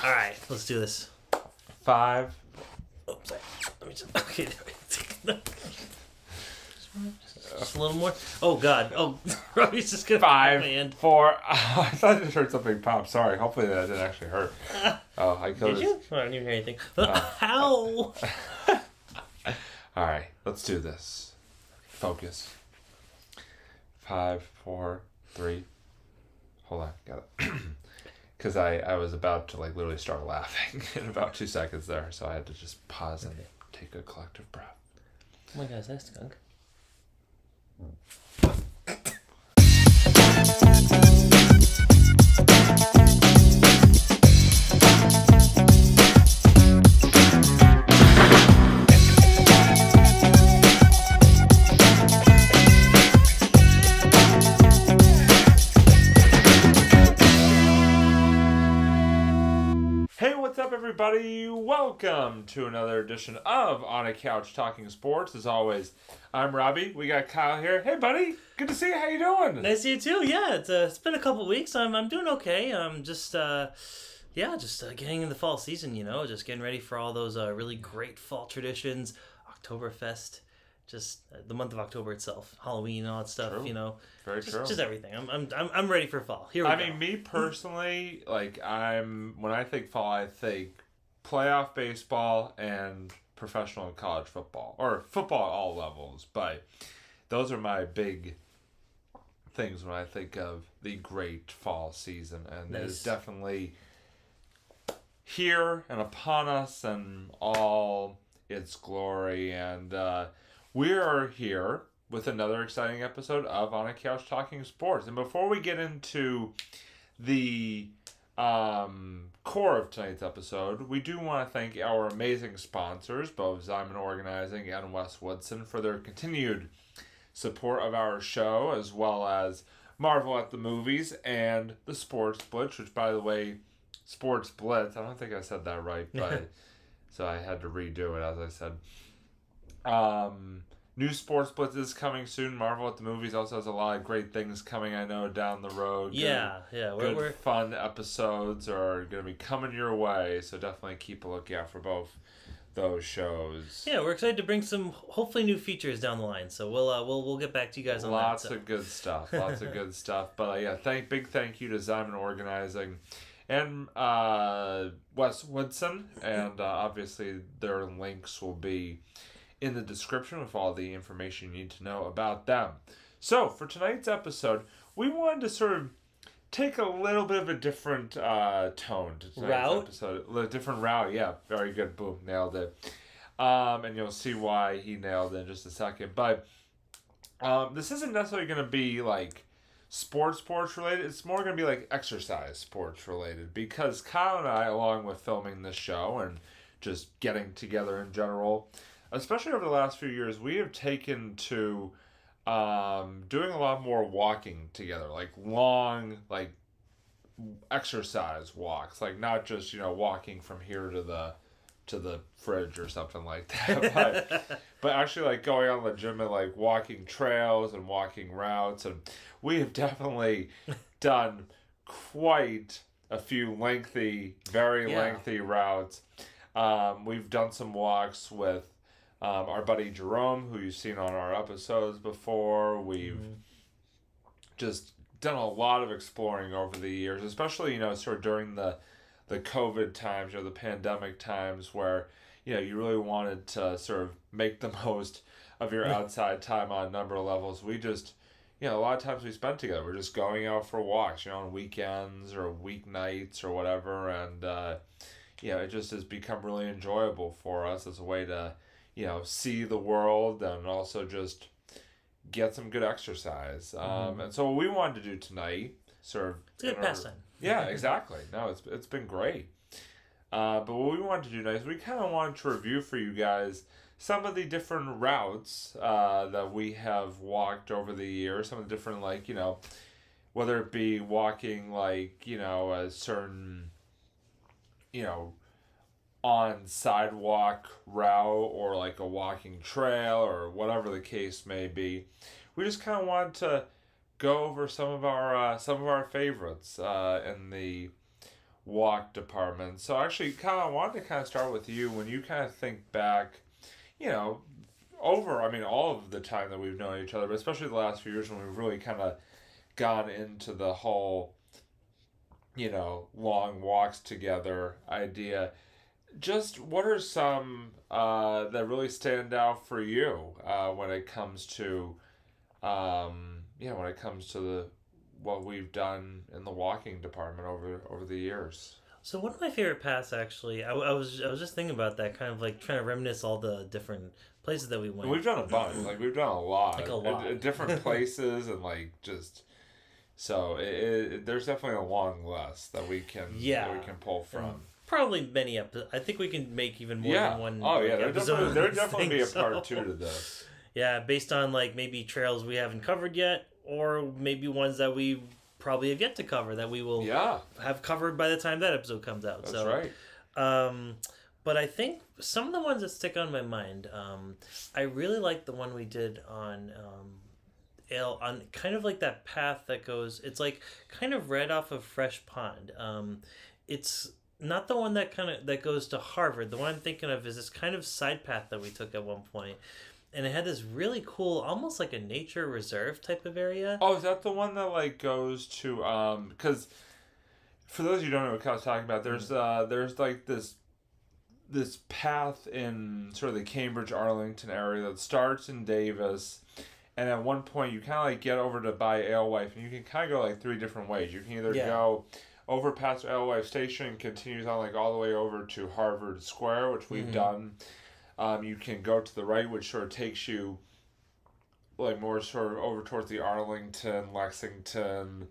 All right, let's do this. 5. Oops, let me just. Okay, just a little more. Oh God! Oh, Robbie's just gonna. 5, Man. 4. I thought I just heard something pop. Sorry. Hopefully that didn't actually hurt. Oh, I killed Did it. you? I didn't even hear anything. How? All right, let's do this. Focus. 5, 4, 3. Hold on, got it. Because I was about to literally start laughing in about 2 seconds there, so I had to just pause and take a collective breath. Oh my God, is that a skunk? Hey, what's up, everybody? Welcome to another edition of On a Couch Talking Sports. As always, I'm Robbie. We got Kyle here. Hey, buddy. Good to see you. How you doing? Nice to see you too. Yeah, it's been a couple weeks. I'm doing okay. I'm just getting in the fall season. Just getting ready for all those really great fall traditions. Oktoberfest, just the month of October itself, Halloween, and all that stuff. True. Very true. Just everything. I'm ready for fall. Here we go. I mean, me personally, when I think fall, I think playoff baseball and professional and college football, or football at all levels. But those are my big things when I think of the great fall season, and Nice. It is definitely here and upon us and all its glory. And we are here with another exciting episode of On a Couch Talking Sports. And before we get into the core of tonight's episode, we do want to thank our amazing sponsors, both Zyman Organizing and Wes Woodson, for their continued support of our show, as well as Marvel at the Movies and the Sports Blitz, which, by the way, Sports Blitz, I don't think I said that right, but so I had to redo it, as I said. New Sports Blitz is coming soon. Marvel at the Movies also has a lot of great things coming, I know, down the road. We're Fun episodes are going to be coming your way, so definitely keep a lookout for both those shows. Yeah, we're excited to bring some hopefully new features down the line. So we'll get back to you guys on Lots that. of good stuff. Lots of good stuff. But big thank you to Zyman Organizing and Wes Woodson, and obviously their links will be in the description with all the information you need to know about them. So, for tonight's episode, we wanted to sort of take a little bit of a different tone to tonight's episode. A different route, yeah. Very good. Boom. Nailed it. And you'll see why he nailed it in just a second. But this isn't necessarily going to be sports related. It's more going to be exercise sports related, because Kyle and I, along with filming this show and just getting together in general, especially over the last few years, we have taken to doing a lot more walking together, long, exercise walks, not just, walking from here to the fridge or something like that, but actually going on the gym and walking trails and walking routes. And we have definitely done quite a few very lengthy routes. We've done some walks with our buddy Jerome, who you've seen on our episodes before. We've just done a lot of exploring over the years, especially, sort of during the COVID times, the pandemic times, where, you really wanted to sort of make the most of your outside time on a number of levels. We just, a lot of times we spent together. We're just going out for walks, on weekends or weeknights or whatever. And, it just has become really enjoyable for us as a way to, see the world and also just get some good exercise. And so what we wanted to do tonight, sort of... It's a good pastime. Yeah, exactly. No, it's been great. But what we wanted to do tonight is we kind of wanted to review for you guys some of the different routes that we have walked over the years, some of the different, whether it be walking, a certain, on sidewalk route or a walking trail or whatever the case may be. We just kind of wanted to go over some of our favorites in the walk department. So actually, Kyle, I wanted to kind of start with you. When you kind of think back, you know, over, I mean, all of the time that we've known each other, but especially the last few years when we've really kind of gone into the whole, you know, long walks together idea. Just what are some that really stand out for you when it comes to, when it comes to the what we've done in the walking department over the years? So one of my favorite paths, actually, I was just thinking about that, kind of like trying to reminisce all the different places that we went. And we've done a bunch, like we've done a lot, Like a lot. At different places, and like just so there's definitely a long list that we can pull from. Probably many episodes. I think we can make even more Yeah. than one. Oh yeah, episode there'd of definitely these be a things, part so- two to this. Yeah, based on like maybe trails we haven't covered yet, or maybe ones that we probably have yet to cover that we will Yeah, have covered by the time that episode comes out. that's So, right. But I think some of the ones that stick on my mind, I really like the one we did on on kind of like that path that goes. It's like kind of right off of Fresh Pond. It's not the one that goes to Harvard. The one I'm thinking of is this kind of side path that we took at one point, and it had this really cool, almost like a nature reserve type of area. Oh, is that the one that like goes to because for those of you who don't know what Kyle's talking about, there's like this path in sort of the Cambridge Arlington area that starts in Davis, and at one point you kind of like get over to by Alewife, and you can kind of go like three different ways. You can either go over past Alewife Station and continues on like all the way over to Harvard Square, which we've done. You can go to the right, which sort of takes you like more sort of over towards the Arlington, Lexington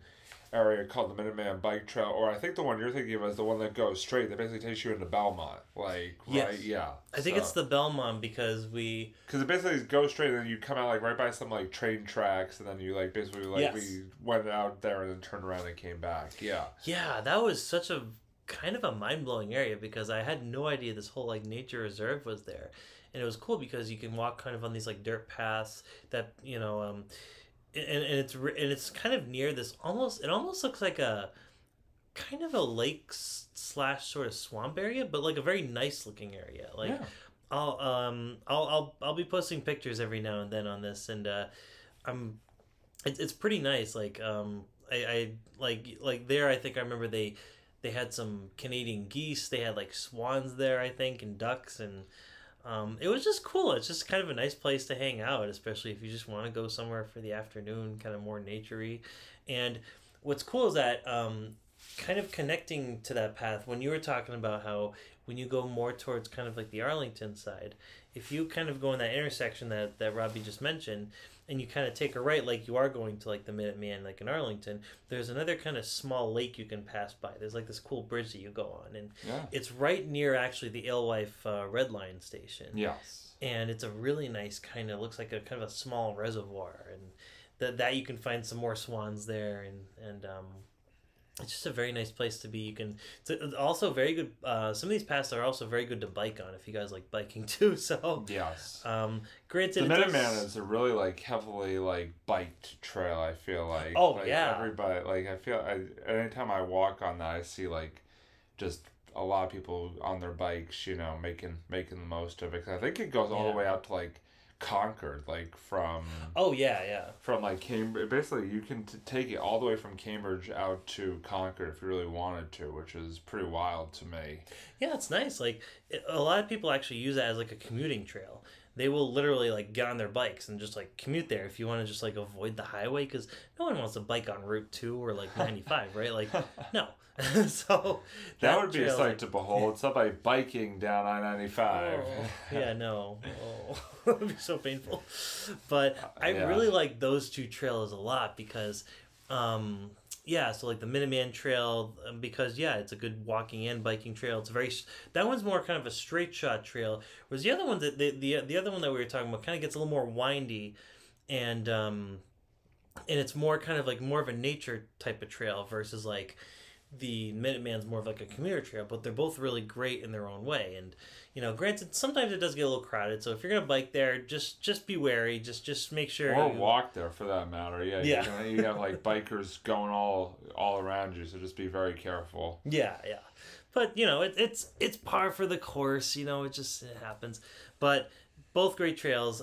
area called the Minuteman Bike Trail, or I think the one you're thinking of is the one that goes straight. That basically takes you into Belmont, like right, yeah. I think it's the Belmont because it basically goes straight and then you come out like right by some like train tracks, and then you like basically like we went out there and then turned around and came back. Yeah. Yeah, that was such a kind of a mind-blowing area because I had no idea this whole like nature reserve was there. And it was cool because you can walk kind of on these like dirt paths that, and it's kind of near this it almost looks like a kind of a lake slash sort of swamp area, but like a very nice looking area. Like I'll be posting pictures every now and then on this, and it's pretty nice. Like I like there. I think I remember they had some Canadian geese. They had like swans there, I think, and ducks, and it was just cool. It's just kind of a nice place to hang out, especially if you just want to go somewhere for the afternoon, kind of more naturey. And what's cool is that kind of connecting to that path, when you were talking about how when you go more towards kind of like the Arlington side, if you kind of go in that intersection that Robbie just mentioned, and you kind of take a right like you are going to like the Minuteman, like in Arlington, there's another kind of small lake you can pass by. There's like this cool bridge that you go on, and it's right near actually the Alewife Red Line station. Yes. And it's a really nice kind of, looks like a kind of a small reservoir, and that you can find some more swans there, and it's just a very nice place to be. It's also very good. Some of these paths are also very good to bike on if you guys like biking too. So yes. Granted, the Minuteman is a really like heavily like biked trail. I feel like. Oh like, yeah. Everybody like anytime I walk on that, I see like just a lot of people on their bikes, making the most of it. 'Cause I think it goes all the way out to like Concord, like from from like Cambridge. Basically you can take it all the way from Cambridge out to Concord if you really wanted to, which is pretty wild to me. Yeah, it's nice. Like a lot of people actually use it as like a commuting trail. They will literally like get on their bikes and just like commute there if you want to just like avoid the highway, because no one wants to bike on Route 2 or like 95, right? Like no. So that would be a sight to behold. Somebody biking down I-95. Yeah, no. That would be so painful. But I really like those two trails a lot because, so like the Minuteman Trail, because it's a good walking and biking trail. It's that one's more kind of a straight shot trail, whereas the other one the other one that we were talking about kind of gets a little more windy, and it's more kind of like more of a nature type of trail versus like the Minuteman's more of like a commuter trail, but they're both really great in their own way. And granted, sometimes it does get a little crowded. So if you're gonna bike there, just be wary. Just make sure. Or walk there for that matter. Yeah. Yeah. You have like bikers going all around you, so just be very careful. Yeah. But it's par for the course. It happens. But both great trails.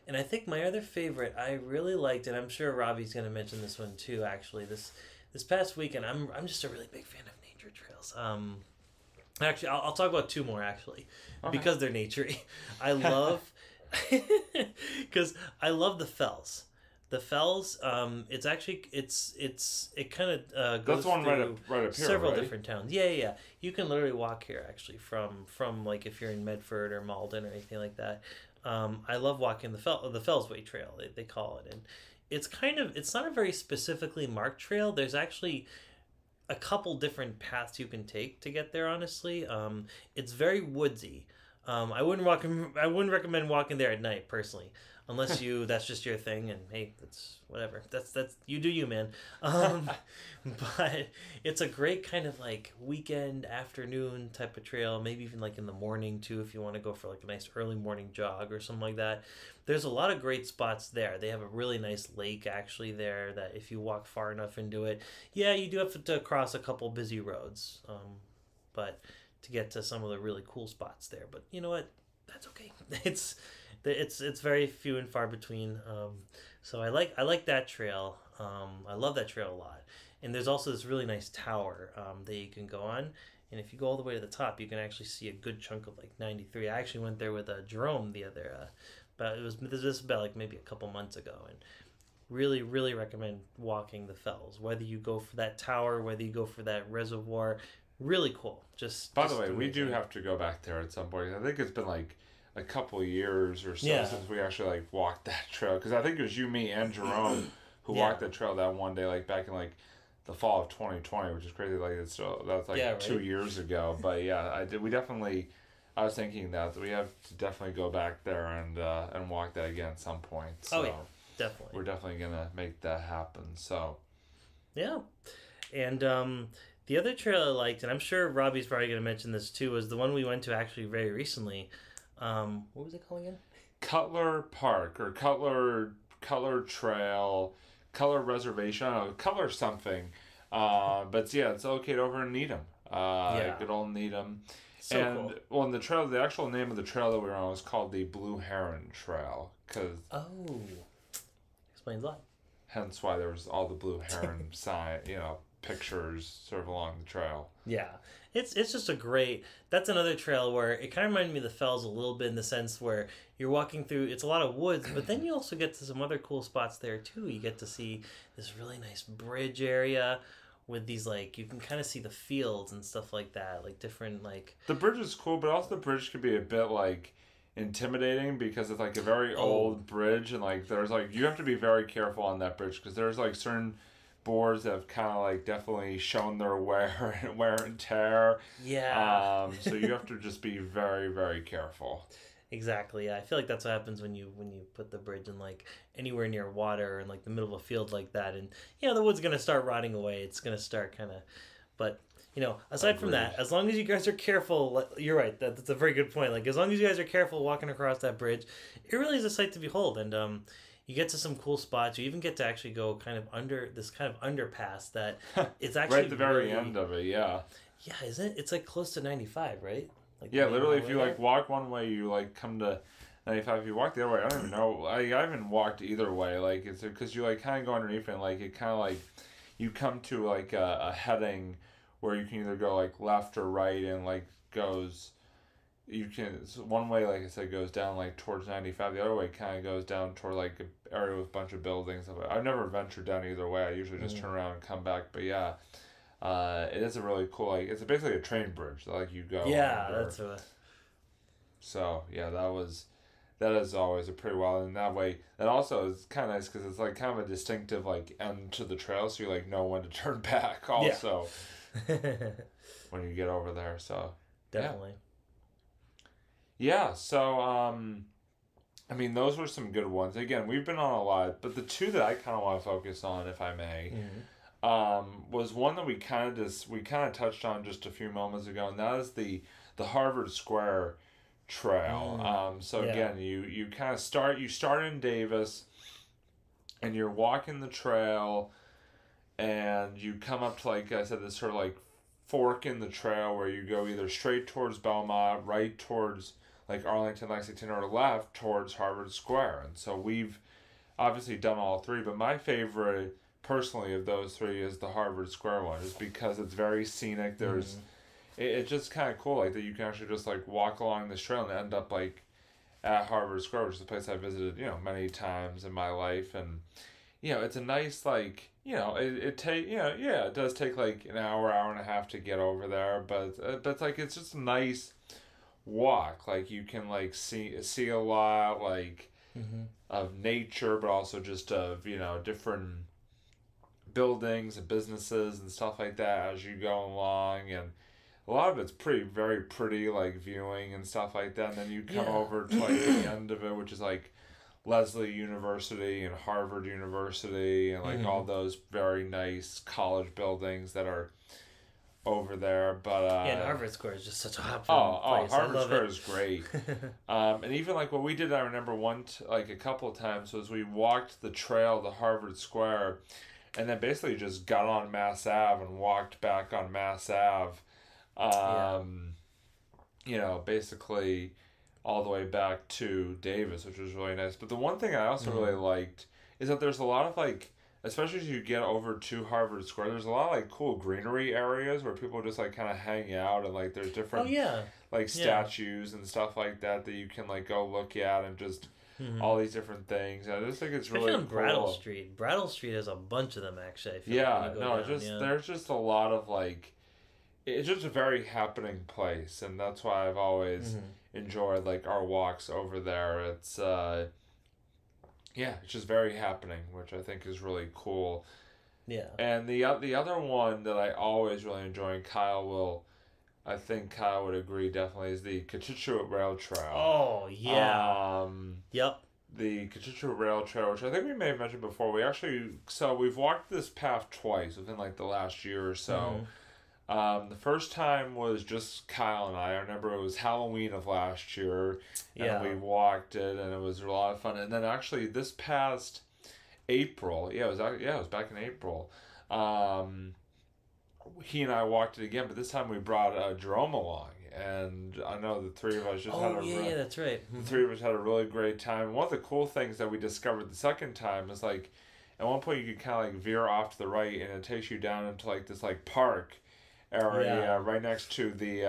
And I think my other favorite I really liked, and I'm sure Robbie's gonna mention this one too. Actually, this past weekend, I'm just a really big fan of nature trails. Actually, I'll talk about two more actually, because they're naturey. I love, because I love the fells. The fells, it's actually it kind of goes That's one right up here, several right? different towns. Yeah. You can literally walk here actually from like if you're in Medford or Malden or anything like that. I love walking the Fellsway Trail, they call it, and it's not a very specifically marked trail. There's actually a couple different paths you can take to get there. Honestly, it's very woodsy. I wouldn't recommend walking there at night personally, unless that's just your thing. And hey, that's whatever. That's you do you, man. But it's a great kind of like weekend afternoon type of trail. Maybe even like in the morning too, if you want to go for like a nice early morning jog or something like that. There's a lot of great spots there. They have a really nice lake actually there that if you walk far enough into it, yeah, you do have to cross a couple busy roads. But to get to some of the really cool spots there. But you know what? That's okay. It's very few and far between. So I like that trail. I love that trail a lot. And there's also this really nice tower that you can go on. And if you go all the way to the top, you can actually see a good chunk of like 93. I actually went there with Jerome the other, but this was about like maybe a couple months ago, and really, really recommend walking the fells. Whether you go for that tower, whether you go for that reservoir, really cool. By the way, we do have to go back there at some point. I think it's been like a couple years or so since we actually like walked that trail. Because I think it was you, me, and Jerome who walked that trail that one day, like back in like the fall of 2020, which is crazy. Like that's like 2 years ago. But yeah, I did. I was thinking that we have to definitely go back there and walk that again at some point. So definitely. We're definitely gonna make that happen. So yeah, and the other trail I liked, and I'm sure Robbie's probably gonna mention this too, was the one we went to actually very recently. What was it called again? Cutler Park or Cutler Trail. Cutler Reservation, I don't know, Cutler something. But yeah, it's located over in Needham. Good old Needham. So cool. Well, the actual name of the trail that we were on was called the Blue Heron Trail. Explains a lot. Hence why there was all the Blue Heron pictures sort of along the trail. Yeah. It's just that's another trail where it kind of reminded me of the fells a little bit in the sense where you're walking through, it's a lot of woods, but then you also get to some other cool spots there too. You get to see this really nice bridge area with these like, you can kind of see the fields and stuff like that, like different like... The bridge is cool, but also the bridge could be a bit like intimidating because it's like a very old bridge, and like there's like, you have to be very careful on that bridge because there's like certain boards that have kind of like definitely shown their wear and tear. Yeah. So you have to just be very, very careful. Exactly. Yeah, I feel like that's what happens when you put the bridge in like anywhere near water or in like the middle of a field like that, and the wood's gonna start rotting away. It's gonna start kind of, but aside from that, as long as you guys are careful, you're right. That's a very good point. Like as long as you guys are careful walking across that bridge, it really is a sight to behold, and you get to some cool spots. You even get to actually go kind of under this kind of underpass that it's actually right at the very end of it. Yeah. Yeah, isn't it? It's like close to 95, right? Like literally, if you like walk one way, you like come to 95. If you walk the other way, I don't even know. I haven't walked either way. Like it's because you like kind of go underneath it, and like it kind of like you come to like a heading where you can either go like left or right, and like goes. You can one way, like I said, goes down like towards 95. The other way kind of goes down toward like an area with a bunch of buildings. I've never ventured down either way. I usually just turn around and come back. But yeah, it is a really cool. Like it's basically a train bridge. Like you go. Yeah, that's what. So yeah, that is always a pretty wild. And that way, that also is kind of nice because it's like kind of a distinctive like end to the trail, so you like know when to turn back. Also, when you get over there, so definitely. Yeah, so, I mean, those were some good ones. Again, we've been on a lot, but the two that I kind of want to focus on, if I may, was one that we kind of touched on just a few moments ago, and that is the Harvard Square Trail. So Yeah. again, you kind of start in Davis, and you're walking the trail, and you come up to, like I said, this sort of like fork in the trail where you go either straight towards Belmont, right towards like Arlington, Lexington, or left towards Harvard Square. And so we've obviously done all three, but my favorite personally of those three is the Harvard Square one, just because it's very scenic. There's it's just kind of cool, like that you can actually just like walk along this trail and end up like at Harvard Square, which is a place I visited, many times in my life. And it's a nice, like, it does take like an hour and a half to get over there, but it's like, it's just a nice walk. Like, you can like see a lot, like, of nature, but also just of different buildings and businesses and stuff like that as you go along. And a lot of it's very pretty, like viewing and stuff like that. And then you come over to like the end of it, which is like Lesley University and Harvard University and like all those very nice college buildings that are over there. But and Harvard Square is just such a hot place. Harvard Square is great. And even like what we did, I remember like a couple of times, was we walked the trail to Harvard Square, and then basically just got on Mass Ave and walked back on Mass Ave. Basically all the way back to Davis, which was really nice. But the one thing I also really liked is that there's a lot of like, especially as you get over to Harvard Square, there's a lot of like cool greenery areas where people just like kind of hang out, and like there's different like statues and stuff like that you can like go look at, and just all these different things. I just think it's really cool. Brattle Street. Brattle Street has a bunch of them, actually. There's just a lot of like, it's just a very happening place, and that's why I've always enjoyed like our walks over there. It's it's just very happening, which I think is really cool. Yeah. And the other one that I always really enjoy, and I think Kyle would agree definitely, is the Cochituate Rail Trail. Oh yeah. Yep. The Cochituate Rail Trail, which I think we may have mentioned before. We've walked this path twice within like the last year or so. The first time was just Kyle and I remember it was Halloween of last year, and we walked it, and it was a lot of fun. And then actually this past April, it was back in April, he and I walked it again, but this time we brought Jerome along, and I know the three of us just that's right. The three of us had a really great time. One of the cool things that we discovered the second time is like, at one point you could kind of like veer off to the right, and it takes you down into like this like park area right next to the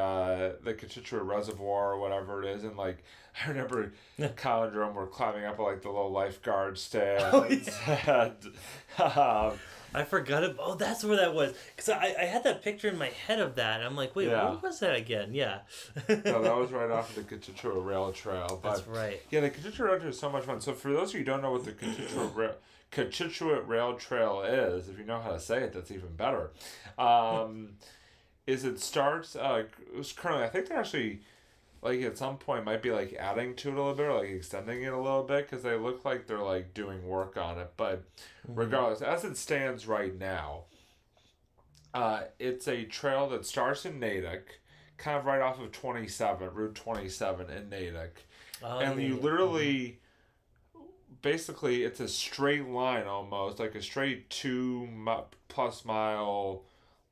Cochituate Reservoir or whatever it is. And like, I remember Kyle and Jerome were climbing up like the little lifeguard stand. I forgot it. Oh, that's where that was. Because I had that picture in my head of that. And I'm like, wait, what was that again? Yeah. No, that was right off of the Cochituate Rail Trail. But, that's right. Yeah, the Cochituate Rail Trail is so much fun. So for those of you who don't know what the Cochituate Rail Trail is, if you know how to say it, that's even better. Is it starts, it was currently, I think they're actually, like, at some point might be, like, adding to it a little bit, or, like, extending it a little bit, because they look like they're, like, doing work on it. But regardless, as it stands right now, it's a trail that starts in Natick, kind of right off of Route 27 in Natick. And you literally, basically, it's a straight line almost, like a straight 2+ mile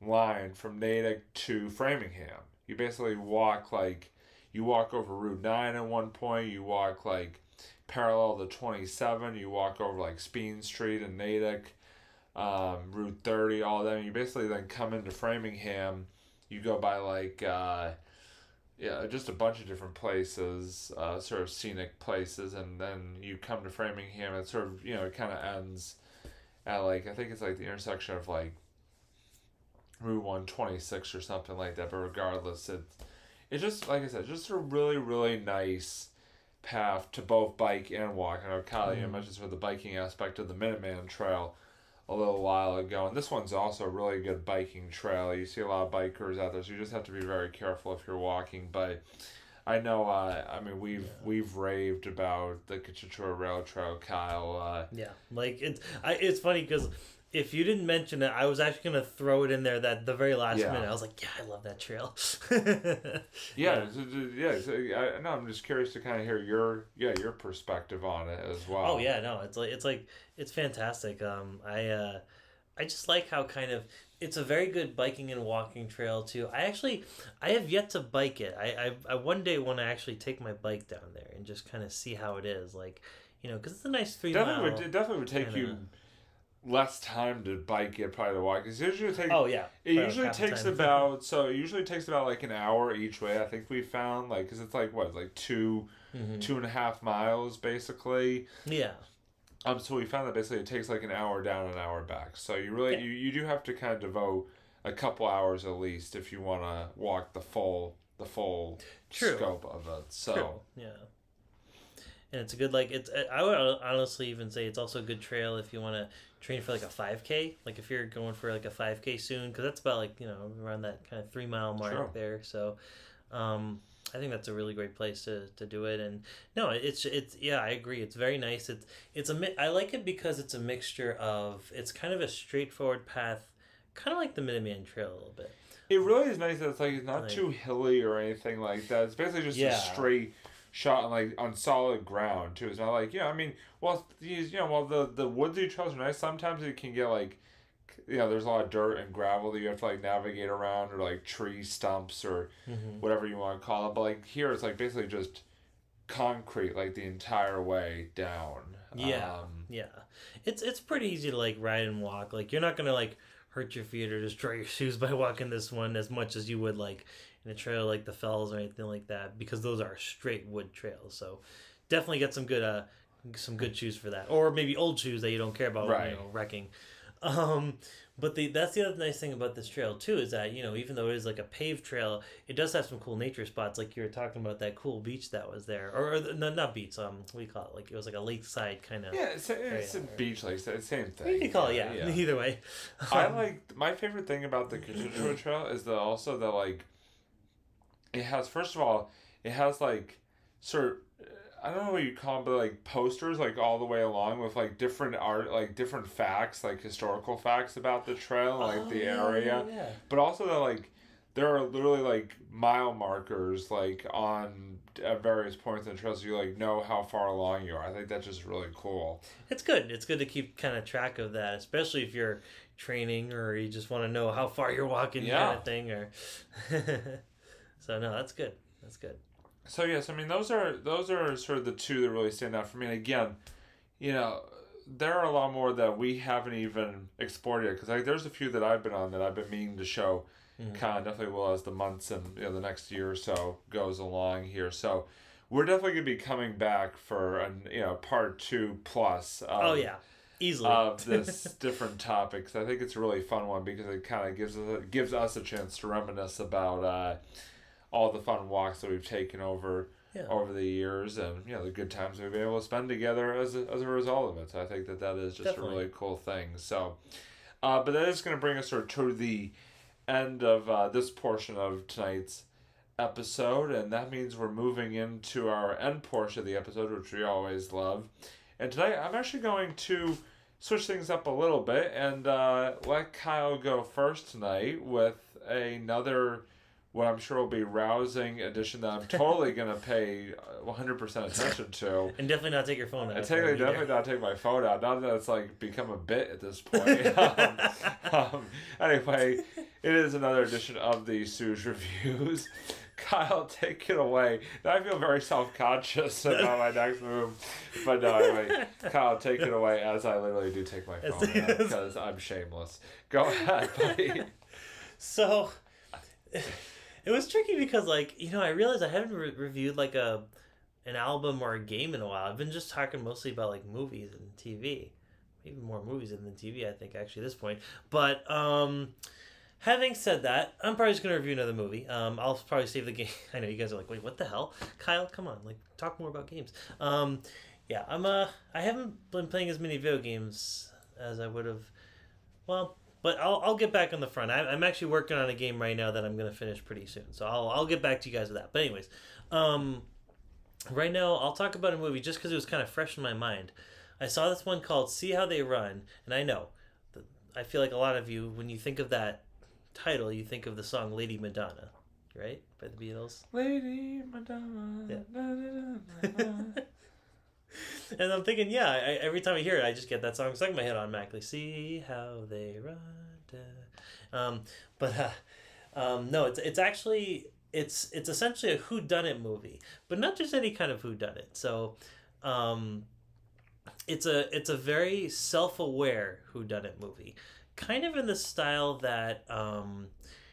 line from Natick to Framingham. You basically walk over Route 9 at one point, you walk like parallel to 27, you walk over like Speen Street and Natick, Route 30, all of them. You basically then come into Framingham, you go by like just a bunch of different places, sort of scenic places, and then you come to Framingham. It sort of, it kind of ends at like, I think it's like the intersection of like Route 126 or something like that. But regardless, it's just, like I said, just a really, really nice path to both bike and walk. I know Kyle, you mentioned for the biking aspect of the Minuteman Trail a little while ago, and this one's also a really good biking trail. You see a lot of bikers out there, so you just have to be very careful if you're walking. But I know, we've raved about the Cochituate Rail Trail, Kyle. Like it's funny because if you didn't mention it, I was actually gonna throw it in there that the very last Yeah. minute. I was like, yeah, I love that trail. Yeah, no, I'm just curious to kind of hear your perspective on it as well. Oh yeah, no, it's fantastic. I just like how kind of it's a very good biking and walking trail too. I have yet to bike it. I one day want to actually take my bike down there and just kind of see how it is, like, because it's a nice 3 mile. It definitely would take you less time to bike it probably to walk. It usually takes. Oh yeah. It usually takes about like an hour each way. I think we found because it's like what, like 2.5 miles basically. Yeah. So we found that basically it takes like an hour down, an hour back. So you really you do have to kind of devote a couple hours at least if you want to walk the full scope of it. So True. Yeah. And it's a good I would honestly even say it's also a good trail if you want to train for like a 5K, like if you're going for like a 5K soon, because that's about around that kind of 3 mile mark there. So I think that's a really great place to do it. And no, it's yeah, I agree. It's very nice. I like it because it's a mixture of, it's kind of a straightforward path, kind of like the Minuteman Trail a little bit. It really is nice that it's not too hilly or anything like that. It's basically just a straight shot on solid ground too. It's not like while the woodsy trails are nice, sometimes it can get there's a lot of dirt and gravel that you have to navigate around, or tree stumps or whatever you want to call it. But here it's basically just concrete the entire way down. Yeah, yeah. It's pretty easy to ride and walk. You're not gonna hurt your feet or destroy your shoes by walking this one as much as you would in a trail like the Fells or anything like that, because those are straight wood trails. So definitely get some good shoes for that, or maybe old shoes that you don't care about wrecking. But that's the other nice thing about this trail too, is that even though it is a paved trail, it does have some cool nature spots, like you were talking about that cool beach that was there, or no, not beach. What do you call it? It was a lakeside kind of. Yeah, it's a beach, same thing. You can call it, yeah. Either way. My favorite thing about the Katuchua Trail is that it has, first of all, it has sort of, I don't know what you call them, but posters all the way along with different art, different facts, historical facts about the trail and the area. Yeah. But also that there are literally mile markers on at various points in the trail, so you know how far along you are. I think that's just really cool. It's good. It's good to keep kind of track of that, especially if you're training or you just want to know how far you're walking, kind of thing. Or so no, that's good. That's good. So yes, those are sort of the two that really stand out for me. And again, there are a lot more that we haven't even explored yet, because there's a few that I've been on that I've been meaning to show. Kind of definitely will as the months and the next year or so goes along here. So we're definitely gonna be coming back for part 2 plus. Easily of this different topics. I think it's a really fun one because it kind of gives us a chance to reminisce about all the fun walks that we've taken over the years, and the good times we've been able to spend together as a result of it. So I think that is just a really cool thing. So, but that is going to bring us sort of to the end of this portion of tonight's episode, and that means we're moving into our end portion of the episode, which we always love. And tonight I'm actually going to switch things up a little bit and let Kyle go first tonight with another, what I'm sure will be rousing edition that I'm totally going to pay 100% attention to. And definitely not take your phone out. Definitely not take my phone out. Not that it's become a bit at this point. Anyway, it is another edition of the Sue's Reviews. Kyle, take it away. Now I feel very self-conscious about my next move. But no, anyway, Kyle, take it away as I literally do take my phone out because I'm shameless. Go ahead, buddy. So, it was tricky because, I realized I haven't reviewed, an album or a game in a while. I've been just talking mostly about, movies and TV. Maybe more movies than TV, I think, actually, at this point. But, having said that, I'm probably just going to review another movie. I'll probably save the game. I know you guys are like, wait, what the hell? Kyle, come on. Talk more about games. I haven't been playing as many video games as I would have. Well, but I'll get back on the front. I'm actually working on a game right now that I'm going to finish pretty soon. So I'll get back to you guys with that. But anyways, right now I'll talk about a movie just because it was kind of fresh in my mind. I saw this one called See How They Run, and I know I feel like a lot of you, when you think of that title, you think of the song Lady Madonna, right? By the Beatles. Lady Madonna. Yeah. Na, na, na, na. And I'm thinking, yeah, every time I hear it, I just get that song stuck in my head automatically. See how they run. No, it's actually it's essentially a whodunit movie, but not just any kind of whodunit. So, it's a very self-aware whodunit movie, kind of in the style that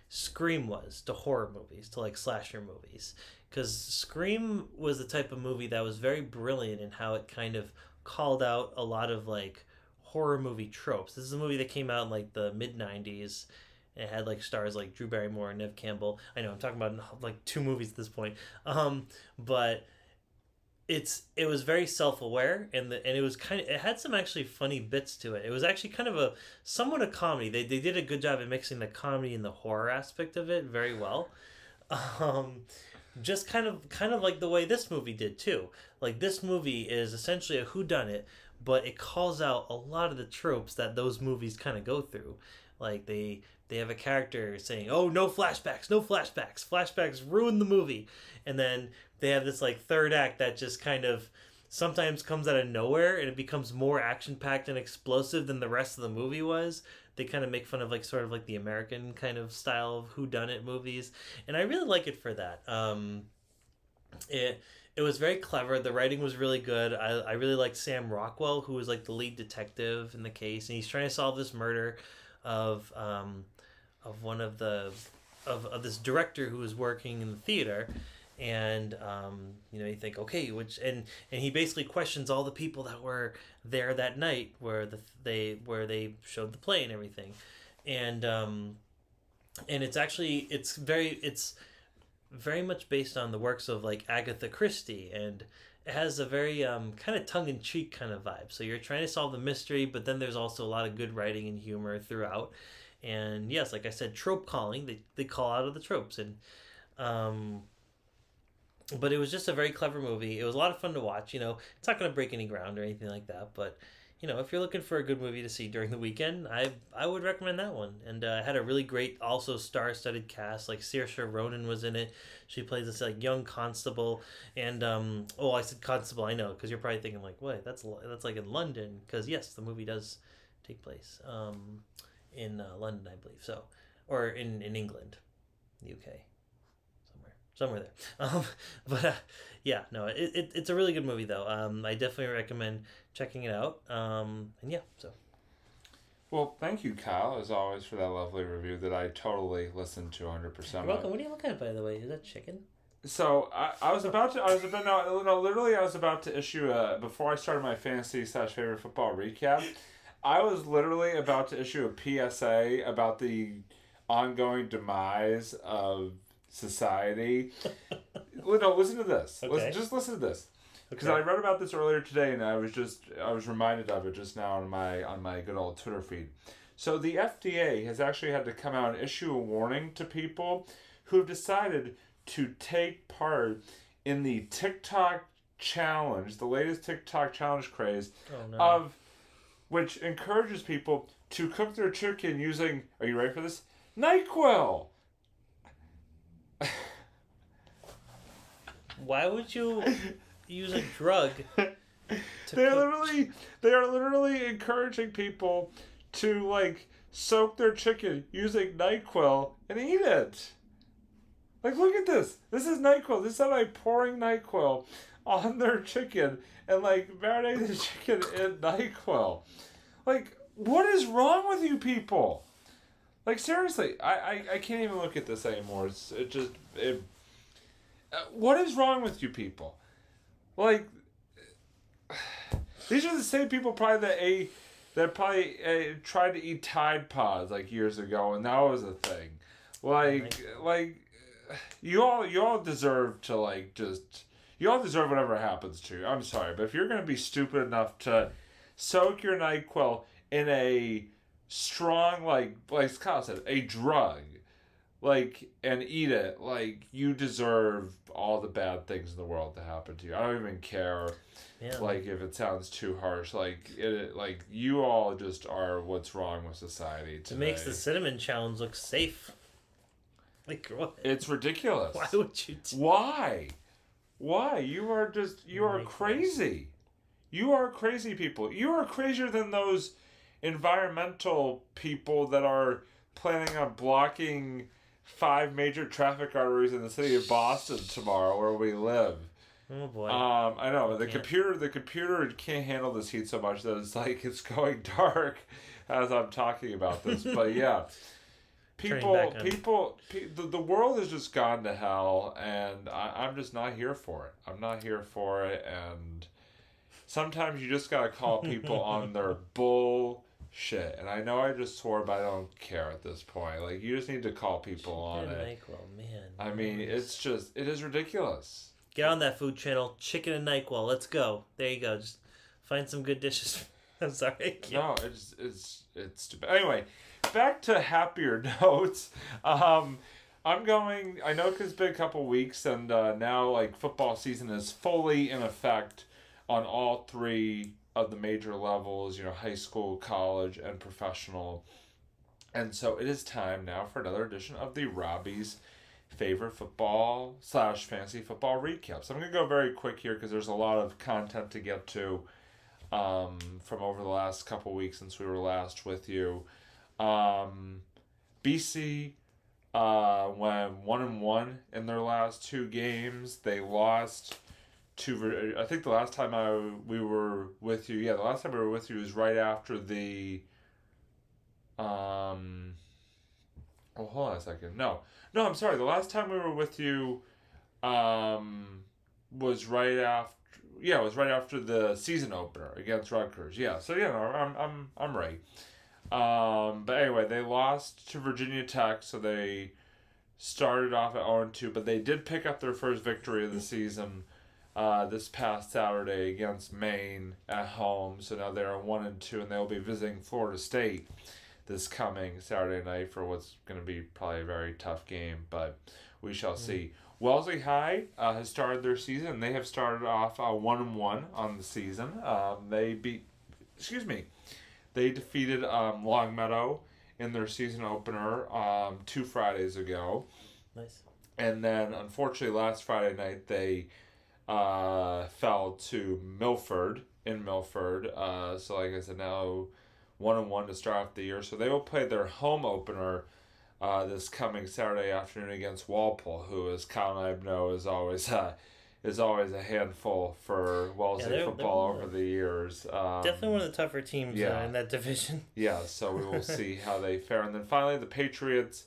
Scream was to horror movies, to like slasher movies. Because Scream was the type of movie that was very brilliant in how it kind of called out a lot of like horror movie tropes. This is a movie that came out in like the mid '90s. And it had like stars like Drew Barrymore and Neve Campbell. I know I'm talking about like two movies at this point, but it was very self-aware, and it was it had some actually funny bits to it. It was actually kind of somewhat a comedy. They did a good job at mixing the comedy and the horror aspect of it very well. Just kind of like the way this movie did too. Like this movie is essentially a whodunit, but it calls out a lot of the tropes that those movies kind of go through. Like they have a character saying, "Oh, no flashbacks, no flashbacks. Flashbacks ruin the movie." And then they have this like third act that just kind of sometimes comes out of nowhere, and it becomes more action-packed and explosive than the rest of the movie was. They kind of make fun of like sort of like the American kind of style of whodunit movies, and I really like it for that. It was very clever. The writing was really good. I really liked Sam Rockwell, who was like the lead detective in the case, and he's trying to solve this murder of one of of this director who was working in the theater. And you think, okay, and he basically questions all the people that were there that night where they showed the play and everything, and it's very much based on the works of like Agatha Christie, and it has a very kind of tongue-in-cheek kind of vibe. So you're trying to solve the mystery, but then there's also a lot of good writing and humor throughout. And yes, like I said, trope calling, they call out of the tropes. And but it was just a very clever movie. It was a lot of fun to watch. It's not going to break any ground or anything like that, but if you're looking for a good movie to see during the weekend, I would recommend that one. And it had a really great, also star-studded cast. Like Saoirse Ronan was in it. She plays this like young constable. And I said constable. I know, because you're probably thinking like, wait, that's like in London. Because yes, the movie does take place in London, I believe. So, or in England, the UK. Somewhere there. Yeah, no, it's a really good movie though. I definitely recommend checking it out. And yeah, so. Well, thank you, Kyle, as always, for that lovely review that I totally listened to 100%. You're welcome. What are you looking at, by the way? Is that chicken? So I was about to issue before I started my fantasy/favorite football recap. I was literally about to issue a PSA about the ongoing demise of society. No, listen to this. Okay. Just listen to this, because Okay. I read about this earlier today, and I was reminded of it just now on my good old Twitter feed. So the FDA has actually had to come out and issue a warning to people who have decided to take part in the TikTok challenge, the latest TikTok challenge craze, of which encourages people to cook their chicken using, are you ready for this? NyQuil. Why would you use a drug? They are literally encouraging people to like soak their chicken using NyQuil and eat it. Like, look at this. This is NyQuil. This is how pouring NyQuil on their chicken and like marinating the chicken in NyQuil. Like, what is wrong with you people? Like, seriously, I can't even look at this anymore. What is wrong with you people? Like, these are the same people probably that tried to eat Tide Pods like years ago, and that was a thing. Like you all deserve to you all deserve whatever happens to you. I'm sorry, but if you're gonna be stupid enough to soak your NyQuil in a strong like Kyle said, a drug, like, and eat it, like, you deserve all the bad things in the world to happen to you. I don't even care, like, if it sounds too harsh. Like, like, you all just are what's wrong with society today. It makes the cinnamon challenge look safe. Like, what? It's ridiculous. Why would you Why? You are crazy. You are crazy people. You are crazier than those environmental people that are planning on blocking 5 major traffic arteries in the city of Boston tomorrow, where we live. Oh boy. I know the computer can't handle this heat so much that it's like it's going dark as I'm talking about this. But yeah, the world has just gone to hell, and I'm just not here for it. I'm not here for it, and sometimes you just gotta call people on their bullshit. And I know I just swore, but I don't care at this point. Like, you just need to call people on it. NyQuil, man. I mean, it is ridiculous. Get on that food channel, chicken and NyQuil. Let's go. There you go. Just find some good dishes. I'm sorry. No, it's stupid. Anyway, back to happier notes. I'm going. I know it's been a couple weeks, and now like football season is fully in effect on all 3 of the major levels. You know, high school, college, and professional. And so it is time now for another edition of the Robbie's favorite football / fantasy football recap. So I'm going to go very quick here because there's a lot of content to get to from over the last couple weeks since we were last with you. BC went 1-1 in their last 2 games. They lost to, I think the last time we were with you, the last time we were with you was right after the oh, hold on a second. No, I'm sorry. The last time we were with you was right after. Yeah, it was right after the season opener against Rutgers. Yeah, so I'm right. But anyway, they lost to Virginia Tech, so they started off at 0-2, but they did pick up their first victory of the season this past Saturday against Maine at home. So now they're 1-2, and they'll be visiting Florida State this coming Saturday night for what's going to be probably a very tough game, but we shall see. Wellesley High has started their season. They have started off 1-1 on the season. They defeated Longmeadow in their season opener 2 Fridays ago. Nice. And then, unfortunately, last Friday night they fell to Milford in Milford. So, like I said, now 1-1 to start off the year. So they will play their home opener this coming Saturday afternoon against Walpole, who, as Kyle and I know, is always a handful for Wellesley football over the years. Definitely one of the tougher teams in that division. Yeah, so we will see how they fare. And then finally, the Patriots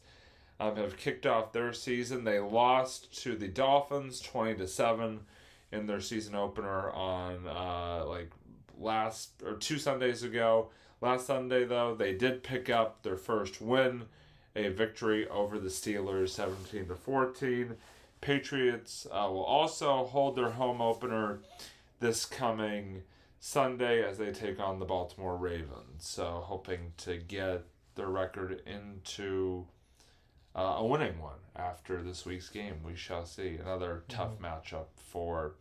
have kicked off their season. They lost to the Dolphins 20-7 in their season opener on 2 Sundays ago. Last Sunday, though, they did pick up their first win, a victory over the Steelers 17-14. Patriots will also hold their home opener this coming Sunday as they take on the Baltimore Ravens. So hoping to get their record into a winning one after this week's game. We shall see. Another tough matchup for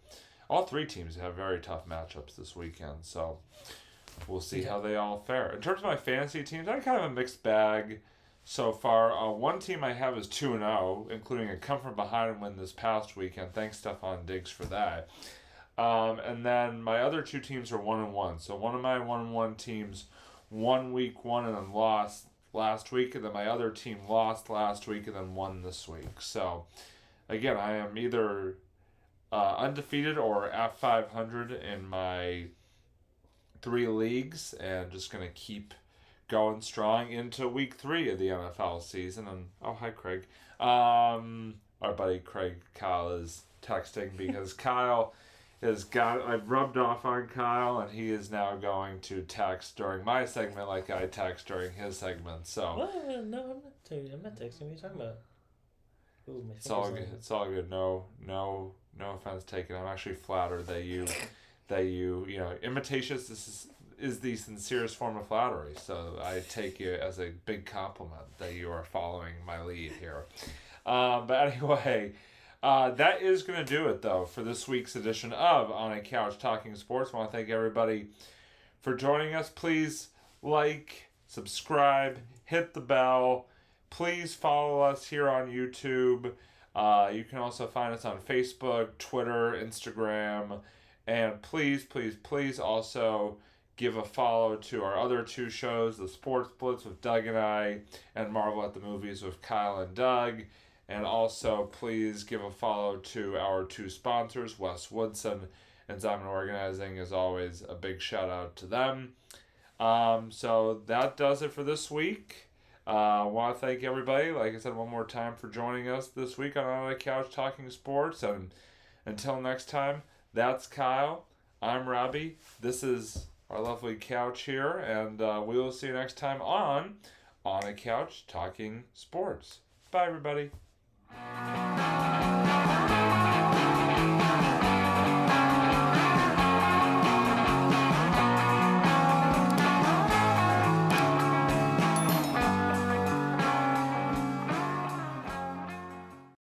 all 3 teams. Have very tough matchups this weekend. So we'll see how they all fare. In terms of my fantasy teams, I kind of a mixed bag so far. One team I have is 2-0, including a come from behind win this past weekend. Thanks, Stephon Diggs, for that. And then my other 2 teams are 1-1. So one of my 1-1 teams won week 1 and then lost last week, and then my other team lost last week and then won this week. So again, I am either undefeated or at 500 in my 3 leagues, and just going to keep going strong into week 3 of the NFL season. And oh, hi Craig. Our buddy Craig Kyle is texting because Kyle I've rubbed off on Kyle, and he is now going to text during my segment like I text during his segment. So what? No, I'm not texting. What are you talking about? Ooh, it's all good. It's all good. No offense taken. I'm actually flattered that you know, Imitations. is the sincerest form of flattery. So I take it as a big compliment that you are following my lead here. But anyway, that is going to do it, though, for this week's edition of On a Couch Talking Sports. I want to thank everybody for joining us. Please like, subscribe, hit the bell. Please follow us here on YouTube. You can also find us on Facebook, Twitter, Instagram. And please, please, please also give a follow to our other two shows, The Sports Blitz with Doug and I, and Marvel at the Movies with Kyle and Doug. And also, please give a follow to our two sponsors, Wes Woodson and Diamond Organizing. As always, a big shout out to them. So that does it for this week. I want to thank everybody, like I said, one more time for joining us this week on the Couch Talking Sports. And until next time, that's Kyle. I'm Robbie. This is our lovely couch here. And we will see you next time on a Couch Talking Sports. Bye, everybody.